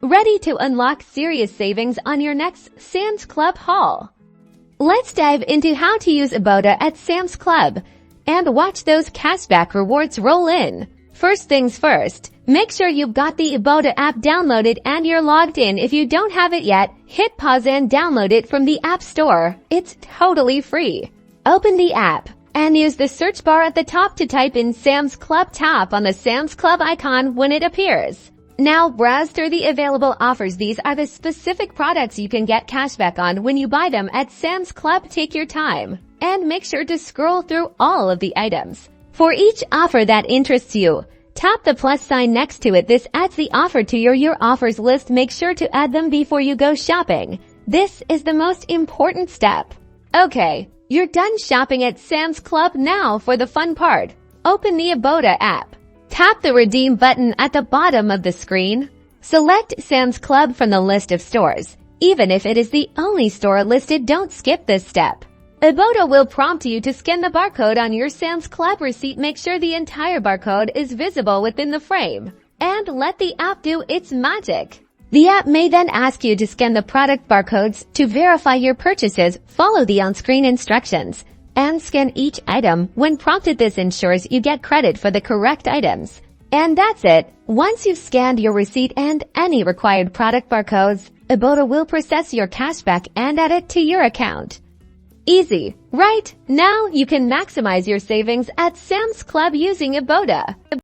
ready to unlock serious savings on your next Sam's Club haul. Let's dive into how to use Ibotta at Sam's Club and watch those cashback rewards roll in. First things first, make sure you've got the Ibotta app downloaded and you're logged in. If you don't have it yet, hit pause and download it from the App Store. It's totally free. Open the app and use the search bar at the top to type in Sam's Club. Tap on the Sam's Club icon when it appears. Now browse through the available offers. These are the specific products you can get cashback on when you buy them at Sam's Club. Take your time and make sure to scroll through all of the items. For each offer that interests you, tap the plus sign next to it. This adds the offer to your offers list. Make sure to add them before you go shopping. This is the most important step. Okay, you're done shopping at Sam's Club. Now for the fun part. Open the Ibotta app. Tap the redeem button at the bottom of the screen. Select Sam's Club from the list of stores. Even if it is the only store listed, don't skip this step. Ibotta will prompt you to scan the barcode on your Sam's Club receipt. Make sure the entire barcode is visible within the frame and let the app do its magic. The app may then ask you to scan the product barcodes to verify your purchases. Follow the on-screen instructions and scan each item when prompted. This ensures you get credit for the correct items. And that's it. Once you've scanned your receipt and any required product barcodes, Ibotta will process your cashback and add it to your account. Easy, right? Now you can maximize your savings at Sam's Club using Ibotta.